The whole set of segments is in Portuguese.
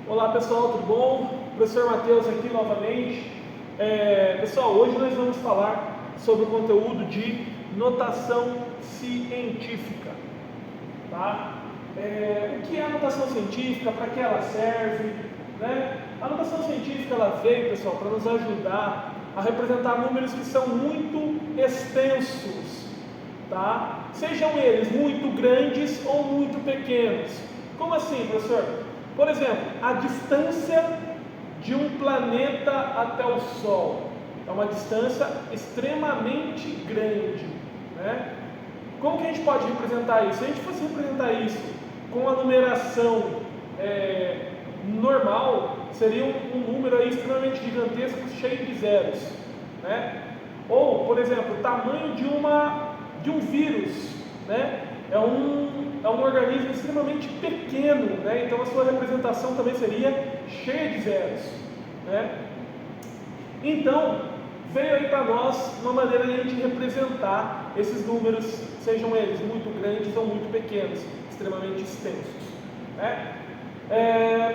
Olá pessoal, tudo bom? Professor Matheus aqui novamente. Pessoal, hoje nós vamos falar sobre o conteúdo de notação científica. Tá? O que é a notação científica? Para que ela serve? Né? A notação científica ela veio, pessoal, para nos ajudar a representar números que são muito extensos, tá? Sejam eles muito grandes ou muito pequenos. Como assim, professor? Por exemplo, a distância de um planeta até o Sol é uma distância extremamente grande, né? Como que a gente pode representar isso? Se a gente fosse representar isso com a numeração normal, seria um número aí extremamente gigantesco, cheio de zeros, né? Ou, por exemplo, o tamanho de um vírus, né? É um organismo extremamente pequeno, né? Então a sua representação também seria cheia de zeros, né? Então, veio aí para nós uma maneira de a gente representar esses números, sejam eles muito grandes ou muito pequenos, extremamente extensos, né?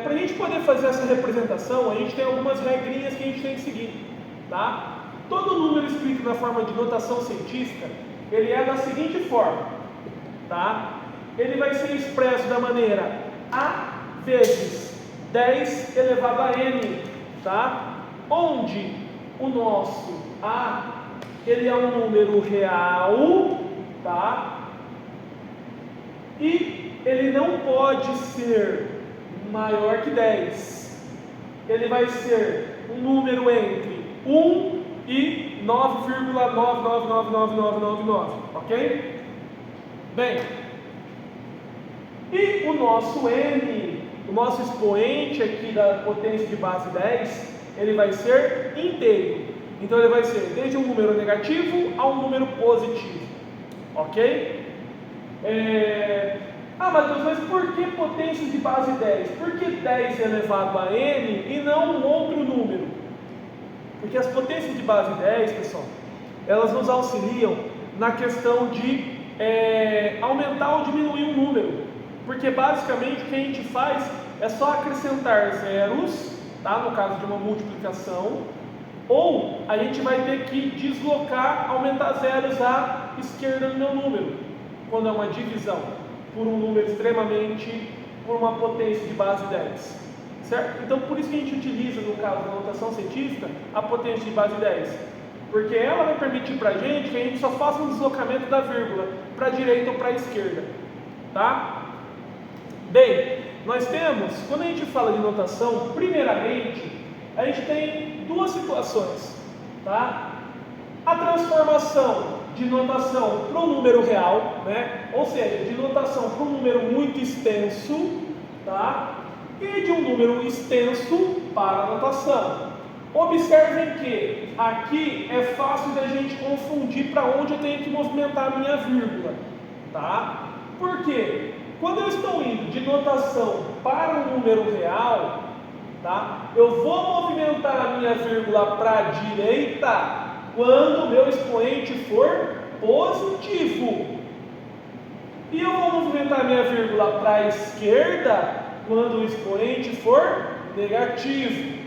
Para a gente poder fazer essa representação, a gente tem algumas regrinhas que a gente tem que seguir, tá? Todo número escrito na forma de notação científica, ele é da seguinte forma, tá? Ele vai ser expresso da maneira A vezes 10 elevado a N, tá? Onde o nosso A, ele é um número real, tá? E ele não pode ser maior que 10. Ele vai ser um número entre 1 e 9,999999, ok? Bem, e o nosso N, o nosso expoente aqui da potência de base 10, ele vai ser inteiro. Então ele vai ser desde um número negativo a um número positivo, ok? Matheus, mas por que potência de base 10? Por que 10 elevado a N e não um outro número? Porque as potências de base 10, pessoal, elas nos auxiliam na questão de aumentar ou diminuir um número. Porque basicamente o que a gente faz é só acrescentar zeros, tá? No caso de uma multiplicação, ou a gente vai ter que deslocar, aumentar zeros à esquerda do meu número, quando é uma divisão por um número por uma potência de base 10, certo? Então por isso que a gente utiliza, no caso da notação científica, a potência de base 10, porque ela vai permitir para a gente que a gente só faça um deslocamento da vírgula para a direita ou para a esquerda, tá? Bem, nós temos, quando a gente fala de notação, primeiramente, a gente tem duas situações, tá? A transformação de notação para um número real, né? Ou seja, de notação para um número muito extenso, tá? E de um número extenso para a notação. Observem que aqui é fácil da gente confundir para onde eu tenho que movimentar a minha vírgula, tá? Por quê? Quando eu estou indo de notação para um número real, tá? Eu vou movimentar a minha vírgula para a direita quando o meu expoente for positivo. E eu vou movimentar a minha vírgula para a esquerda quando o expoente for negativo.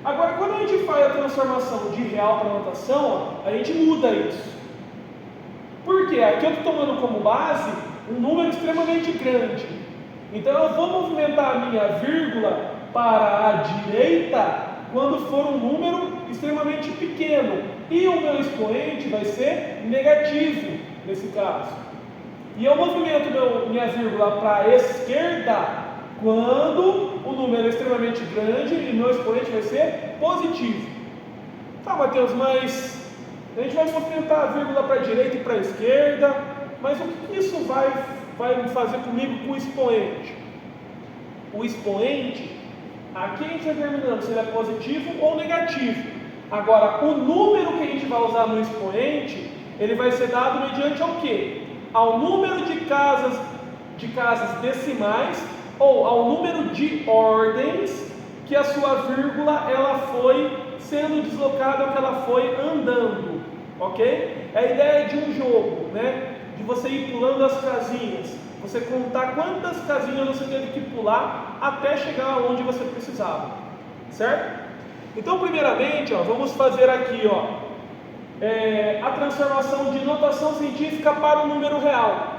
Agora, quando a gente faz a transformação de real para notação, a gente muda isso. Por quê? Aqui eu estou tomando como base um número extremamente grande. Então eu vou movimentar a minha vírgula para a direita quando for um número extremamente pequeno. E o meu expoente vai ser negativo nesse caso. E eu movimento minha vírgula para a esquerda quando o número é extremamente grande e meu expoente vai ser positivo. Tá, Matheus, mas a gente vai movimentar a vírgula para a direita e para a esquerda, mas o que isso vai fazer comigo com o expoente? O expoente, aqui a gente está determinando se ele é positivo ou negativo. Agora, o número que a gente vai usar no expoente, ele vai ser dado mediante ao quê? Ao número de casas decimais ou ao número de ordens que a sua vírgula ela foi sendo deslocada ou que ela foi andando, ok? É a ideia de um jogo, né? De você ir pulando as casinhas, você contar quantas casinhas você teve que pular até chegar onde você precisava, certo? Então, primeiramente, vamos fazer aqui, a transformação de notação científica para o número real.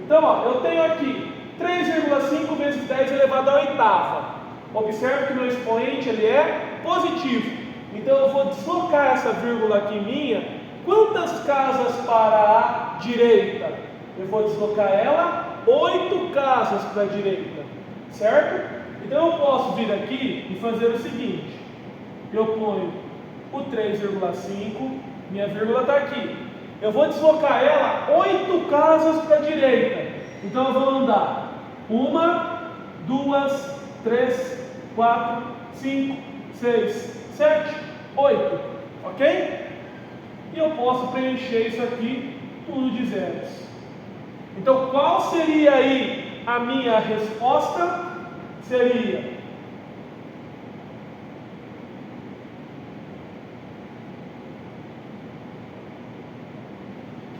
Então, eu tenho aqui 3,5 vezes 10 elevado à oitava. Observe que meu expoente ele é positivo. Então, eu vou deslocar essa vírgula aqui minha. Quantas casas para a direita? Eu vou deslocar ela 8 casas para a direita, certo? Então, eu posso vir aqui e fazer o seguinte. Eu ponho o 3,5, minha vírgula está aqui. Eu vou deslocar ela 8 casas para a direita. Então eu vou andar 1, 2, 3, 4, 5, 6, 7, 8. Ok? E eu posso preencher isso aqui tudo de zeros. Então qual seria aí a minha resposta? Seria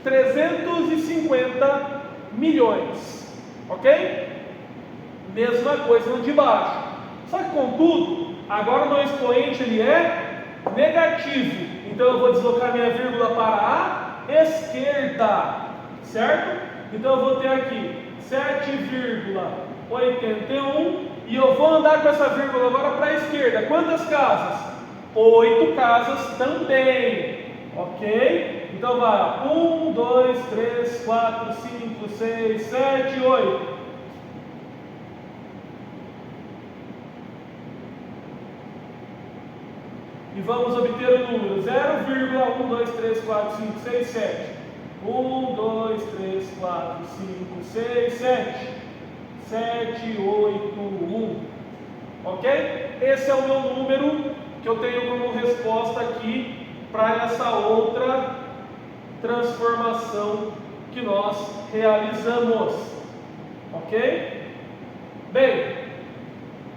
350 milhões, ok? Mesma coisa no de baixo. Só que contudo, agora o meu expoente ele é negativo. Então eu vou deslocar minha vírgula para a esquerda, certo? Então eu vou ter aqui 7,81 e eu vou andar com essa vírgula agora para a esquerda. Quantas casas? 8 casas também, ok? Então vai, 1, 2, 3, 4, 5, 6, 7, 8. E vamos obter o número 0,1, 2, 3, 4, 5, 6, 7. 1, 2, 3, 4, 5, 6, 7. 7, 8, 1. Ok? Esse é o meu número que eu tenho como resposta aqui para essa outra transformação que nós realizamos, ok? Bem,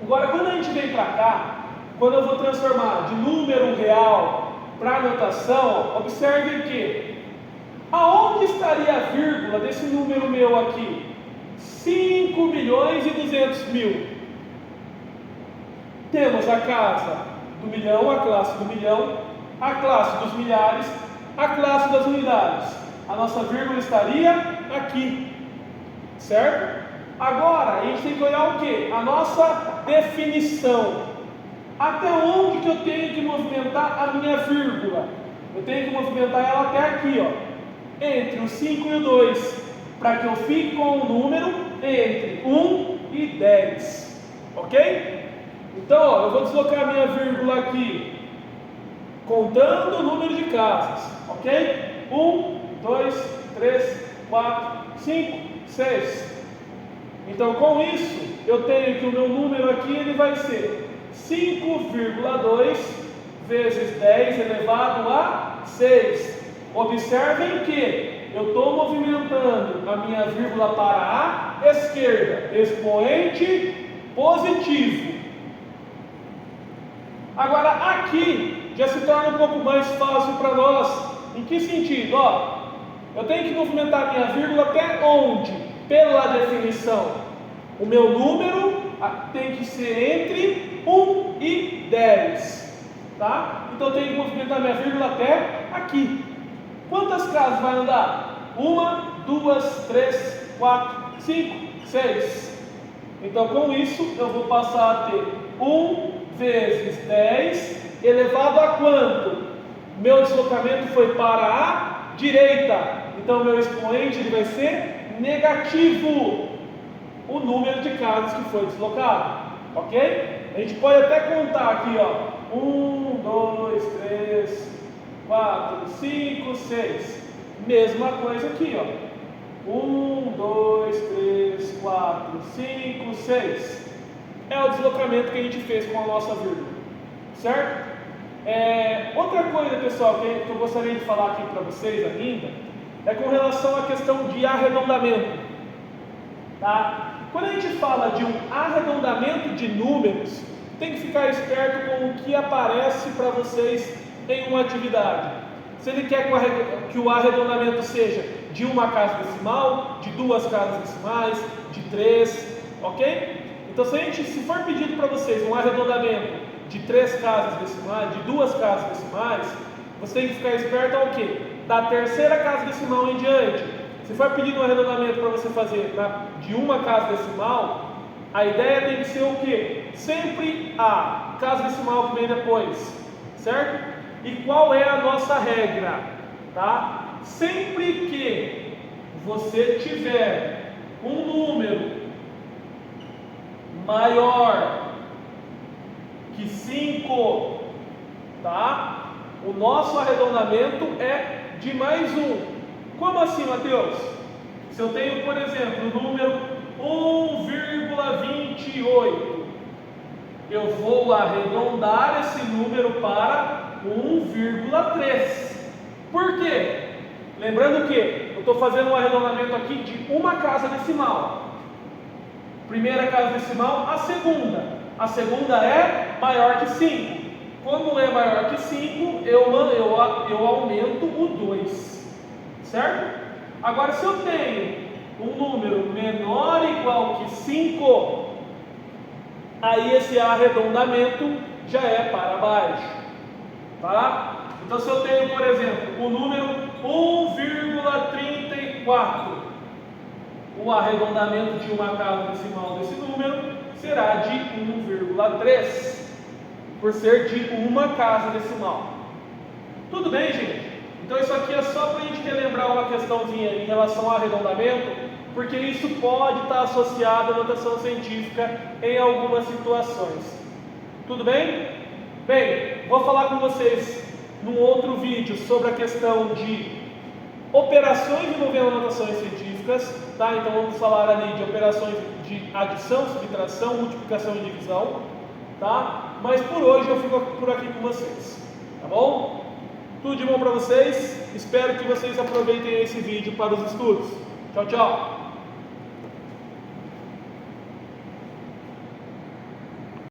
agora quando a gente vem para cá, quando eu vou transformar de número real para notação, observe que aonde estaria a vírgula desse número meu aqui? 5 milhões e 200 mil. Temos a casa do milhão, a classe do milhão, a classe dos milhares, a classe das unidades. A nossa vírgula estaria aqui, certo? Agora a gente tem que olhar o que? A nossa definição. Até onde que eu tenho que movimentar a minha vírgula? Eu tenho que movimentar ela até aqui, entre o 5 e o 2, para que eu fique com o número entre 1 e 10, ok? Então, eu vou deslocar a minha vírgula aqui, contando o número de casas, ok? 1, 2, 3, 4, 5, 6. Então, com isso, eu tenho que o meu número aqui ele vai ser 5,2 vezes 10 elevado a 6. Observem que eu estou movimentando a minha vírgula para a esquerda, expoente positivo. Agora aqui já se torna um pouco mais fácil para nós. Em que sentido? Eu tenho que movimentar a minha vírgula até onde? Pela definição, o meu número tem que ser entre 1 e 10, tá? Então eu tenho que movimentar minha vírgula até aqui. Quantas casas vai andar? 1, 2, 3, 4, 5, 6. Então com isso eu vou passar a ter 1 vezes 10 elevado a quanto? Meu deslocamento foi para a direita. Então meu expoente ele vai ser negativo. O número de casas que foi deslocado, ok? A gente pode até contar aqui, 1, 2, 3, 4, 5, 6. Mesma coisa aqui, 1, 2, 3, 4, 5, 6. É o deslocamento que a gente fez com a nossa vírgula, certo? Outra coisa, pessoal, que eu gostaria de falar aqui para vocês ainda, é com relação à questão de arredondamento, tá? Quando a gente fala de um arredondamento de números, tem que ficar esperto com o que aparece para vocês em uma atividade. Se ele quer que o arredondamento seja de uma casa decimal, de 2 casas decimais, de 3, ok? Então, se for pedido para vocês um arredondamento de 3 casas decimais, de 2 casas decimais, você tem que ficar esperto ao quê? Da terceira casa decimal em diante. Se for pedido um arredondamento para você fazer de uma casa decimal, a ideia tem que ser o quê? Sempre a casa decimal que vem depois, certo? E qual é a nossa regra? Tá? Sempre que você tiver um número maior que 5, tá? O nosso arredondamento é de mais 1. Como assim, Mateus? Se eu tenho, por exemplo, o número 1,28, eu vou arredondar esse número para 1,3. Por quê? Lembrando que eu estou fazendo um arredondamento aqui de uma casa decimal. Primeira casa decimal, a segunda. A segunda é maior que 5. Quando é maior que 5, eu aumento o 2. Certo? Agora, se eu tenho um número menor ou igual que 5, aí esse arredondamento já é para baixo. Tá? Então, se eu tenho, por exemplo, o número 1,34, o arredondamento de uma casa decimal desse número será de 1,3, por ser de uma casa decimal. Tudo bem, gente? Então isso aqui é só para a gente relembrar uma questãozinha em relação ao arredondamento, porque isso pode estar associado à notação científica em algumas situações. Tudo bem? Bem, vou falar com vocês num outro vídeo sobre a questão de operações envolvendo notações científicas, tá? Então vamos falar ali de operações de adição, subtração, multiplicação e divisão, tá? Mas por hoje eu fico por aqui com vocês, tá bom? Tudo de bom para vocês, espero que vocês aproveitem esse vídeo para os estudos. Tchau, tchau!